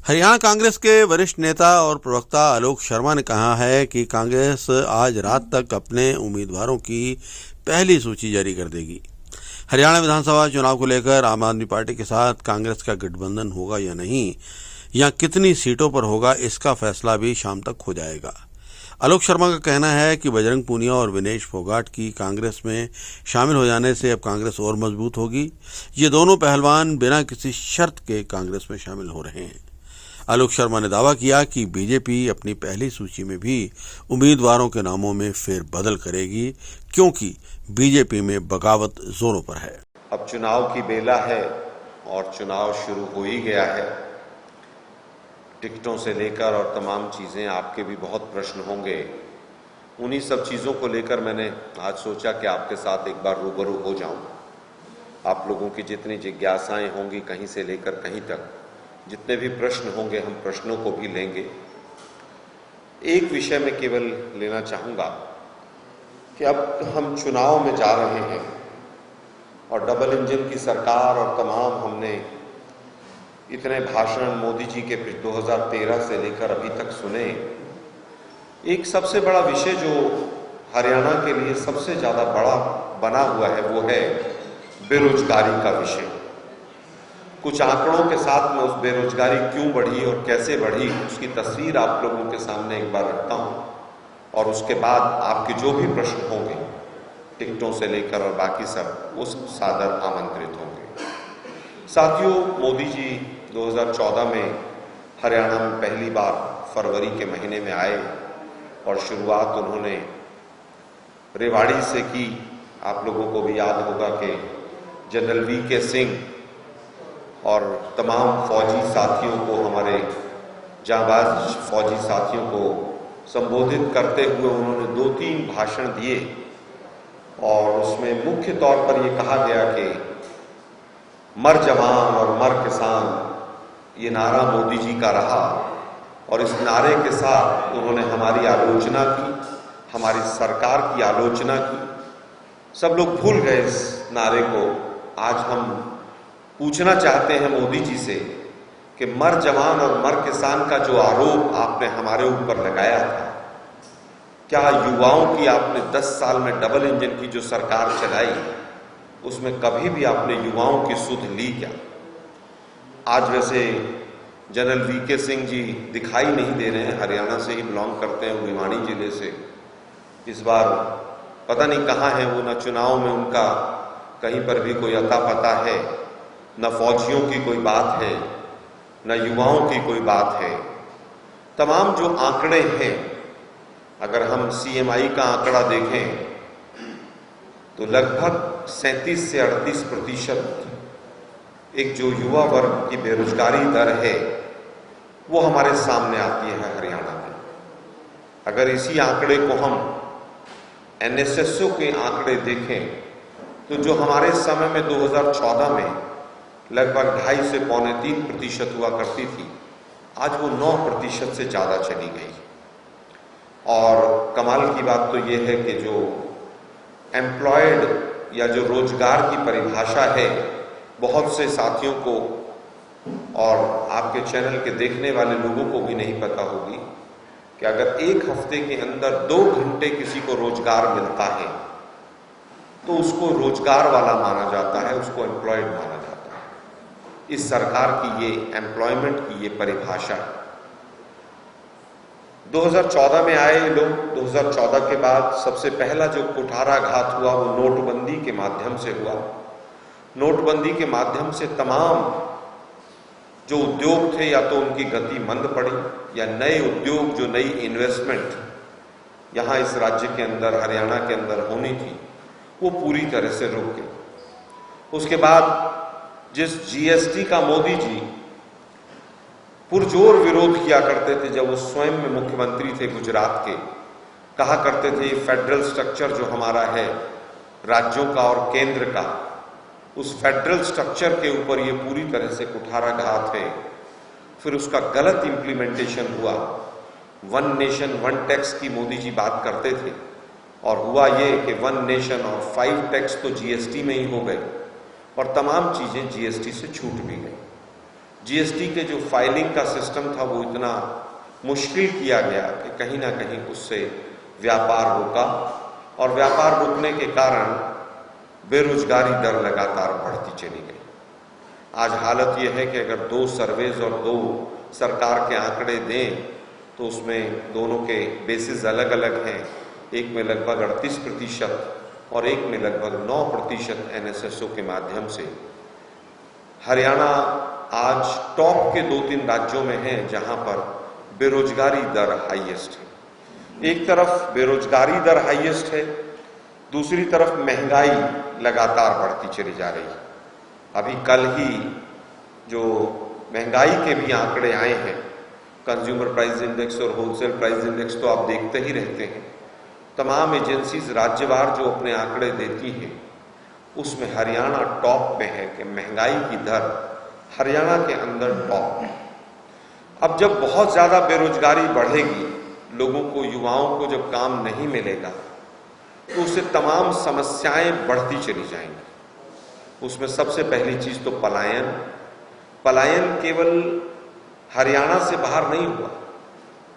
हरियाणा कांग्रेस के वरिष्ठ नेता और प्रवक्ता आलोक शर्मा ने कहा है कि कांग्रेस आज रात तक अपने उम्मीदवारों की पहली सूची जारी कर देगी। हरियाणा विधानसभा चुनाव को लेकर आम आदमी पार्टी के साथ कांग्रेस का गठबंधन होगा या नहीं, या कितनी सीटों पर होगा, इसका फैसला भी शाम तक हो जाएगा। आलोक शर्मा का कहना है कि बजरंग पूनिया और विनेश फोगाट की कांग्रेस में शामिल हो जाने से अब कांग्रेस और मजबूत होगी। ये दोनों पहलवान बिना किसी शर्त के कांग्रेस में शामिल हो रहे हैं। आलोक शर्मा ने दावा किया कि बीजेपी अपनी पहली सूची में भी उम्मीदवारों के नामों में फेरबदल करेगी, क्योंकि बीजेपी में बगावत जोरों पर है। अब चुनाव की बेला है और चुनाव शुरू हो ही गया है। टिकटों से लेकर और तमाम चीज़ें, आपके भी बहुत प्रश्न होंगे। उन्हीं सब चीज़ों को लेकर मैंने आज सोचा कि आपके साथ एक बार रूबरू हो जाऊं। आप लोगों की जितनी जिज्ञासाएं होंगी, कहीं से लेकर कहीं तक जितने भी प्रश्न होंगे, हम प्रश्नों को भी लेंगे। एक विषय में केवल लेना चाहूँगा कि अब हम चुनाव में जा रहे हैं और डबल इंजन की सरकार और तमाम हमने इतने भाषण मोदी जी के 2013 से लेकर अभी तक सुने। एक सबसे बड़ा विषय जो हरियाणा के लिए सबसे ज़्यादा बड़ा बना हुआ है वो है बेरोजगारी का विषय। कुछ आंकड़ों के साथ में उस बेरोजगारी क्यों बढ़ी और कैसे बढ़ी, उसकी तस्वीर आप लोगों के सामने एक बार रखता हूं, और उसके बाद आपके जो भी प्रश्न होंगे टिकटों से लेकर और बाकी सब, उस सादर आमंत्रित होंगे। साथियों, मोदी जी 2014 में हरियाणा में पहली बार फरवरी के महीने में आए और शुरुआत उन्होंने रेवाड़ी से की। आप लोगों को भी याद होगा कि जनरल वीके सिंह और तमाम फौजी साथियों को, हमारे जांबाज फौजी साथियों को संबोधित करते हुए उन्होंने 2-3 भाषण दिए और उसमें मुख्य तौर पर ये कहा गया कि मर जवान और मर किसान, ये नारा मोदी जी का रहा। और इस नारे के साथ उन्होंने हमारी आलोचना की, हमारी सरकार की आलोचना की। सब लोग भूल गए इस नारे को। आज हम पूछना चाहते हैं मोदी जी से कि मर जवान और मर किसान का जो आरोप आपने हमारे ऊपर लगाया था, क्या युवाओं की आपने 10 साल में डबल इंजन की जो सरकार चलाई, उसमें कभी भी आपने युवाओं की सुध ली क्या? आज वैसे जनरल वीके सिंह जी दिखाई नहीं दे रहे हैं, हरियाणा से ही बिलोंग करते हैं, भिवानी जिले से। इस बार पता नहीं कहाँ है वो, न चुनाव में उनका कहीं पर भी कोई अता पता है, न फौजियों की कोई बात है, न युवाओं की कोई बात है। तमाम जो आंकड़े हैं, अगर हम सीएमआई का आंकड़ा देखें तो लगभग 37 से 38% एक जो युवा वर्ग की बेरोजगारी दर है वो हमारे सामने आती है हरियाणा में। अगर इसी आंकड़े को हम एनएसएसओ के आंकड़े देखें तो जो हमारे समय में 2014 में लगभग 2.5 से 2.75% हुआ करती थी, आज वो 9% से ज़्यादा चली गई। और कमाल की बात तो ये है कि जो एम्प्लॉयड या जो रोजगार की परिभाषा है, बहुत से साथियों को और आपके चैनल के देखने वाले लोगों को भी नहीं पता होगी कि अगर एक हफ्ते के अंदर 2 घंटे किसी को रोजगार मिलता है तो उसको रोजगार वाला माना जाता है, उसको एम्प्लॉयड माना जाता है। इस सरकार की ये एम्प्लॉयमेंट की ये परिभाषा। 2014 में आए लोग, 2014 के बाद सबसे पहला जो कुठाराघात हुआ वो नोटबंदी के माध्यम से हुआ। नोटबंदी के माध्यम से तमाम जो उद्योग थे, या तो उनकी गति मंद पड़ी, या नए उद्योग, जो नई इन्वेस्टमेंट यहाँ इस राज्य के अंदर, हरियाणा के अंदर होनी थी, वो पूरी तरह से रुक गई। उसके बाद जिस जीएसटी का मोदी जी पुरजोर विरोध किया करते थे, जब वो स्वयं में मुख्यमंत्री थे गुजरात के, कहा करते थे फेडरल स्ट्रक्चर जो हमारा है राज्यों का और केंद्र का, उस फेडरल स्ट्रक्चर के ऊपर ये पूरी तरह से कुठाराघात है। फिर उसका गलत इंप्लीमेंटेशन हुआ। 1 नेशन 1 टैक्स की मोदी जी बात करते थे, और हुआ ये कि 1 नेशन और 5 टैक्स तो जीएसटी में ही हो गए और तमाम चीजें जीएसटी से छूट भी गई। जीएसटी के जो फाइलिंग का सिस्टम था वो इतना मुश्किल किया गया कि कहीं ना कहीं उससे व्यापार रुका और व्यापार रुकने के कारण बेरोजगारी दर लगातार बढ़ती चली गई। आज हालत यह है कि अगर 2 सर्वेज और 2 सरकार के आंकड़े दें तो उसमें दोनों के बेसिस अलग अलग हैं। एक में लगभग 38% और एक में लगभग 9% एनएसएसओ के माध्यम से हरियाणा आज टॉप के 2-3 राज्यों में है जहां पर बेरोजगारी दर हाईएस्ट है। एक तरफ बेरोजगारी दर हाईएस्ट है, दूसरी तरफ महंगाई लगातार बढ़ती चली जा रही है। अभी कल ही जो महंगाई के भी आंकड़े आए हैं, कंज्यूमर प्राइस इंडेक्स और होलसेल प्राइस इंडेक्स तो आप देखते ही रहते हैं। तमाम एजेंसीज राज्यवार जो अपने आंकड़े देती हैं उसमें हरियाणा टॉप में है कि महंगाई की दर हरियाणा के अंदर टॉप है। अब जब बहुत ज्यादा बेरोजगारी बढ़ेगी, लोगों को, युवाओं को जब काम नहीं मिलेगा तो उससे तमाम समस्याएं बढ़ती चली जाएंगी। उसमें सबसे पहली चीज तो पलायन केवल हरियाणा से बाहर नहीं हुआ,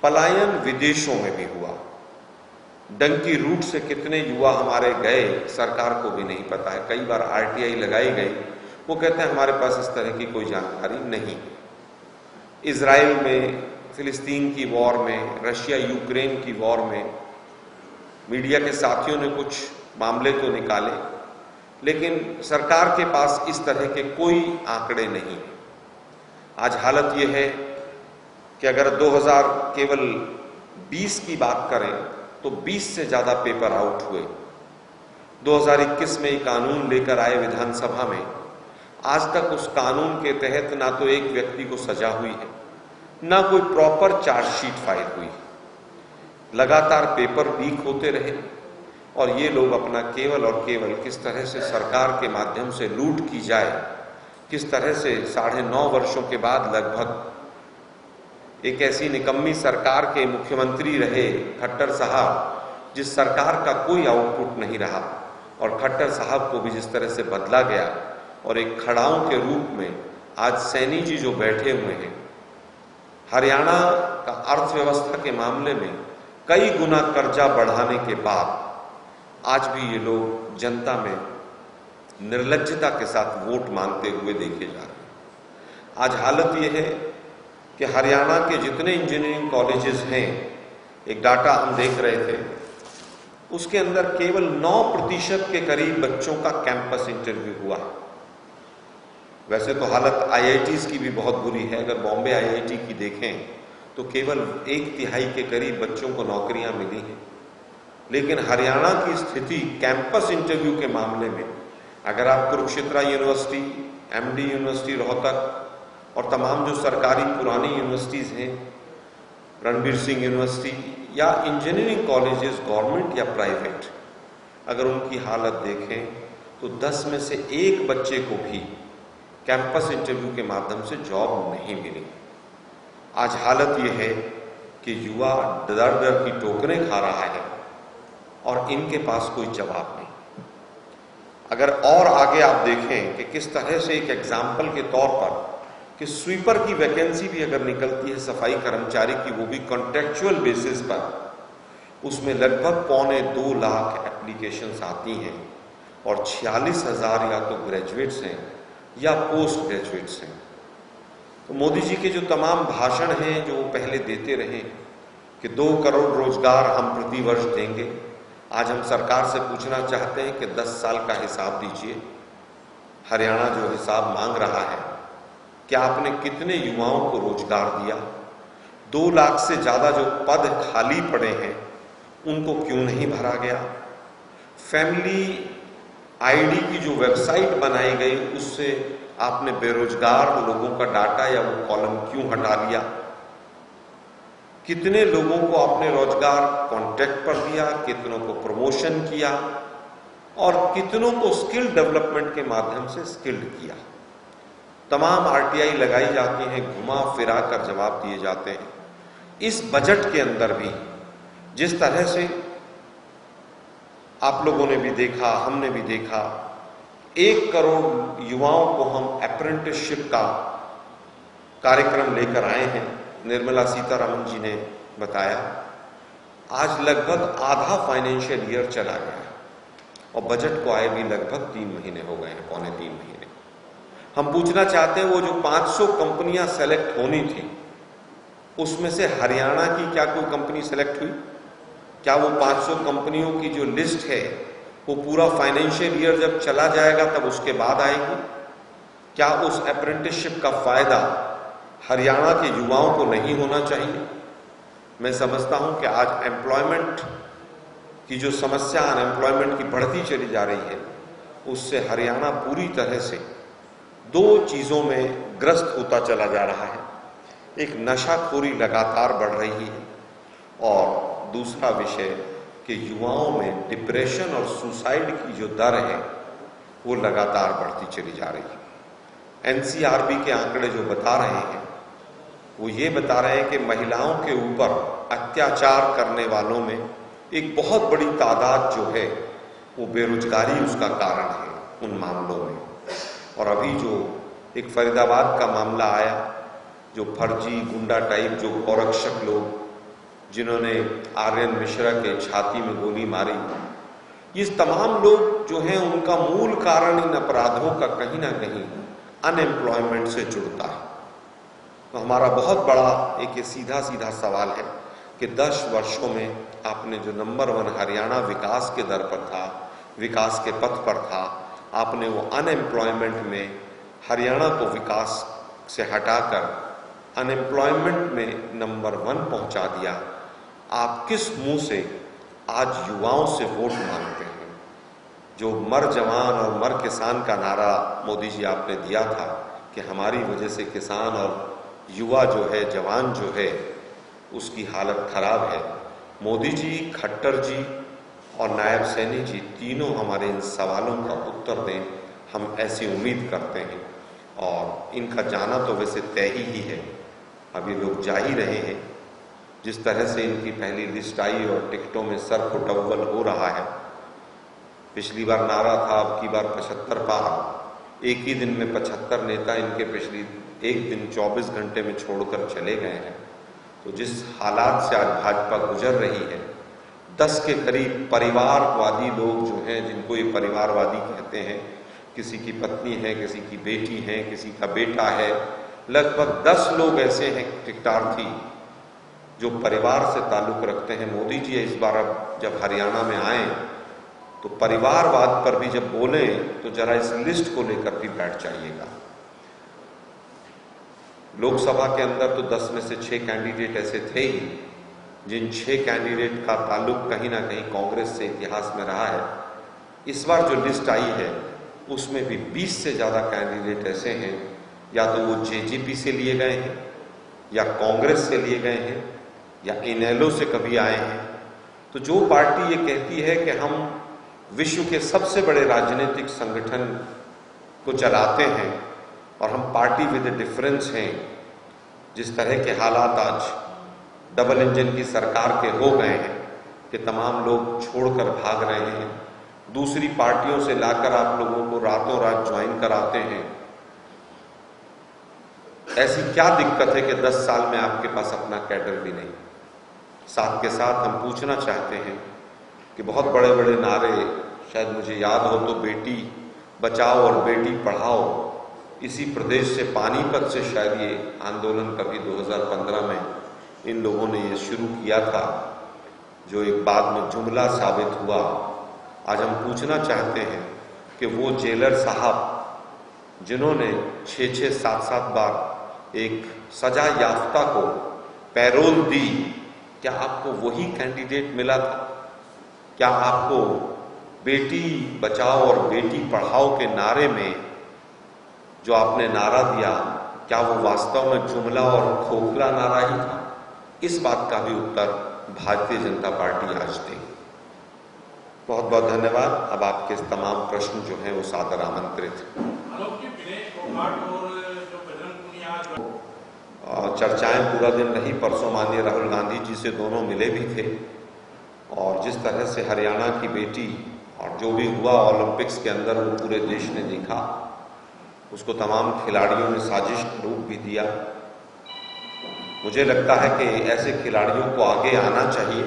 पलायन विदेशों में भी हुआ। डंकी रूट से कितने युवा हमारे गए सरकार को भी नहीं पता है। कई बार आरटीआई लगाई गई, वो कहते हैं हमारे पास इस तरह की कोई जानकारी नहीं। इजराइल में, फिलिस्तीन की वॉर में, रशिया यूक्रेन की वॉर में मीडिया के साथियों ने कुछ मामले तो निकाले, लेकिन सरकार के पास इस तरह के कोई आंकड़े नहीं है। आज हालत यह है कि अगर 2020 की बात करें तो 20 से ज्यादा पेपर आउट हुए। 2021 में एक कानून लेकर आए विधानसभा में, आज तक उस कानून के तहत ना तो एक व्यक्ति को सजा हुई है, ना कोई प्रॉपर चार्जशीट फाइल हुई है। लगातार पेपर लीक होते रहे और ये लोग अपना केवल और केवल किस तरह से सरकार के माध्यम से लूट की जाए, किस तरह से 9.5 वर्षों के बाद लगभग एक ऐसी निकम्मी सरकार के मुख्यमंत्री रहे खट्टर साहब, जिस सरकार का कोई आउटपुट नहीं रहा, और खट्टर साहब को भी जिस तरह से बदला गया और एक खड़ाओं के रूप में आज सैनी जी जो बैठे हुए हैं। हरियाणा का अर्थव्यवस्था के मामले में कई गुना कर्जा बढ़ाने के बाद आज भी ये लोग जनता में निर्लज्जता के साथ वोट मांगते हुए देखे जा रहे हैं। आज हालत ये है कि हरियाणा के जितने इंजीनियरिंग कॉलेजेस हैं, एक डाटा हम देख रहे थे, उसके अंदर केवल 9% के करीब बच्चों का कैंपस इंटरव्यू हुआ। वैसे तो हालत आईआईटीज की भी बहुत बुरी है। अगर बॉम्बे आईआईटी की देखें तो केवल 1/3 के करीब बच्चों को नौकरियां मिली हैं। लेकिन हरियाणा की स्थिति कैंपस इंटरव्यू के मामले में, अगर आप Kurukshetra university, MD university Rohtak और तमाम जो सरकारी पुरानी यूनिवर्सिटीज हैं, रणबीर सिंह यूनिवर्सिटी या इंजीनियरिंग कॉलेजेस गवर्नमेंट या प्राइवेट, अगर उनकी हालत देखें तो 10 में से 1 बच्चे को भी कैंपस इंटरव्यू के माध्यम से जॉब नहीं मिली। आज हालत यह है कि युवा दर की टोकरें खा रहा है और इनके पास कोई जवाब नहीं। अगर और आगे आप देखें कि किस तरह से एक एग्जाम्पल के तौर पर कि स्वीपर की वैकेंसी भी अगर निकलती है सफाई कर्मचारी की, वो भी कॉन्ट्रेक्चुअल बेसिस पर, उसमें लगभग 2.25 लाख एप्लीकेशंस आती हैं और 46,000 या तो ग्रेजुएट्स हैं या पोस्ट ग्रेजुएट्स हैं। तो मोदी जी के जो तमाम भाषण हैं जो वो पहले देते रहे कि 2 करोड़ रोजगार हम प्रति वर्ष देंगे, आज हम सरकार से पूछना चाहते हैं कि 10 साल का हिसाब दीजिए। हरियाणा जो हिसाब मांग रहा है, क्या आपने कितने युवाओं को रोजगार दिया? 2 लाख से ज्यादा जो पद खाली पड़े हैं उनको क्यों नहीं भरा गया? फैमिली आईडी की जो वेबसाइट बनाई गई उससे आपने बेरोजगार लोगों का डाटा या वो कॉलम क्यों हटा लिया? कितने लोगों को आपने रोजगार कॉन्ट्रैक्ट पर दिया, कितनों को प्रमोशन किया और कितनों को स्किल डेवलपमेंट के माध्यम से स्किल्ड किया? तमाम आरटीआई लगाई जाती हैं, घुमा फिरा कर जवाब दिए जाते हैं। इस बजट के अंदर भी जिस तरह से आप लोगों ने भी देखा, हमने भी देखा, 1 करोड़ युवाओं को हम अप्रेंटिसशिप का कार्यक्रम लेकर आए हैं, निर्मला सीतारमण जी ने बताया। आज लगभग आधा फाइनेंशियल ईयर चला गया है और बजट को आए भी लगभग 3 महीने हो गए हैं, पौने 3 महीने। हम पूछना चाहते हैं, वो जो 500 कंपनियां सेलेक्ट होनी थी, उसमें से हरियाणा की क्या कोई कंपनी सेलेक्ट हुई? क्या वो 500 कंपनियों की जो लिस्ट है वो पूरा फाइनेंशियल ईयर जब चला जाएगा तब उसके बाद आएगी? क्या उस अप्रेंटिसशिप का फायदा हरियाणा के युवाओं को नहीं होना चाहिए? मैं समझता हूं कि आज एम्प्लॉयमेंट की जो समस्या, अनएम्प्लॉयमेंट की बढ़ती चली जा रही है, उससे हरियाणा पूरी तरह से 2 चीजों में ग्रस्त होता चला जा रहा है। एक, नशाखोरी लगातार बढ़ रही है, और दूसरा विषय कि युवाओं में डिप्रेशन और सुसाइड की जो दर है वो लगातार बढ़ती चली जा रही है। एनसीआरबी के आंकड़े जो बता रहे हैं वो ये बता रहे हैं कि महिलाओं के ऊपर अत्याचार करने वालों में एक बहुत बड़ी तादाद जो है वो बेरोजगारी उसका कारण है उन मामलों में। और अभी जो एक फरीदाबाद का मामला आया, जो फर्जी गुंडा टाइप जो गोरक्षक लोग जिन्होंने आर्यन मिश्रा के छाती में गोली मारी, ये तमाम लोग जो हैं उनका मूल कारण इन अपराधों का कहीं ना कहीं अनएम्प्लॉयमेंट से जुड़ता है। तो हमारा बहुत बड़ा एक सीधा सीधा सवाल है कि 10 वर्षों में आपने जो नंबर 1 हरियाणा विकास के दर पर था, विकास के पथ पर था, आपने वो अनएम्प्लॉयमेंट में हरियाणा को विकास से हटाकर अनएम्प्लॉयमेंट में नंबर 1 पहुंचा दिया। आप किस मुंह से आज युवाओं से वोट मांगते हैं? जो मर जवान और मर किसान का नारा मोदी जी आपने दिया था कि हमारी वजह से किसान और युवा जो है, जवान जो है, उसकी हालत खराब है। मोदी जी, खट्टर जी और नायब सैनी जी तीनों हमारे इन सवालों का उत्तर दें, हम ऐसी उम्मीद करते हैं। और इनका जाना तो वैसे तय ही है, अभी लोग जा ही रहे हैं। जिस तरह से इनकी पहली लिस्ट आई और टिकटों में सर फुटअव्वल हो रहा है, पिछली बार नारा था, अब की बार 75 पार। एक ही दिन में 75 नेता इनके पिछली एक दिन 24 घंटे में छोड़कर चले गए हैं। तो जिस हालात से आज भाजपा गुजर रही है, 10 के करीब परिवारवादी लोग जो हैं, जिनको ये परिवारवादी कहते हैं, किसी की पत्नी है, किसी की बेटी है, किसी का बेटा है, लगभग 10 लोग ऐसे हैं टिकटार्थी जो परिवार से ताल्लुक रखते हैं। मोदी जी इस बार अब जब हरियाणा में आए तो परिवारवाद पर भी जब बोले तो जरा इस लिस्ट को लेकर भी बैठ जाइएगा। लोकसभा के अंदर तो 10 में से 6 कैंडिडेट ऐसे थे ही, जिन 6 कैंडिडेट का ताल्लुक कहीं ना कहीं कांग्रेस से इतिहास में रहा है। इस बार जो लिस्ट आई है उसमें भी 20 से ज्यादा कैंडिडेट ऐसे हैं, या तो वो जेजेपी से लिए गए हैं, या कांग्रेस से लिए गए हैं, या इनेलो से कभी आए हैं। तो जो पार्टी ये कहती है कि हम विश्व के सबसे बड़े राजनीतिक संगठन को चलाते हैं और हम पार्टी विद ए डिफरेंस हैं, जिस तरह के हालात आज डबल इंजन की सरकार के हो गए हैं कि तमाम लोग छोड़कर भाग रहे हैं, दूसरी पार्टियों से लाकर आप लोगों को रातों रात ज्वाइन कराते हैं। ऐसी क्या दिक्कत है कि 10 साल में आपके पास अपना कैडर भी नहीं? साथ के साथ हम पूछना चाहते हैं कि बहुत बड़े बड़े नारे, शायद मुझे याद हो तो बेटी बचाओ और बेटी पढ़ाओ, इसी प्रदेश से पानीपत से शायद ये आंदोलन कभी 2015 में इन लोगों ने ये शुरू किया था, जो एक बाद में जुमला साबित हुआ। आज हम पूछना चाहते हैं कि वो जेलर साहब जिन्होंने 6-6, 7-7 बार एक सजा याफ्ता को पैरोल दी, क्या आपको वही कैंडिडेट मिला था? क्या आपको बेटी बचाओ और बेटी पढ़ाओ के नारे में जो आपने नारा दिया, क्या वो वास्तव में जुमला और खोखला नारा ही था? इस बात का भी उत्तर भारतीय जनता पार्टी आज देगी। बहुत बहुत धन्यवाद। अब आपके तमाम प्रश्न जो हैं वो सादर आमंत्रित हैं। चर्चाएं पूरा दिन रही, परसों माननीय राहुल गांधी जी से दोनों मिले भी थे, और जिस तरह से हरियाणा की बेटी और जो भी हुआ ओलंपिक्स के अंदर वो पूरे देश ने देखा, उसको तमाम खिलाड़ियों ने साजिश का रूप भी दिया। मुझे लगता है कि ऐसे खिलाड़ियों को आगे आना चाहिए।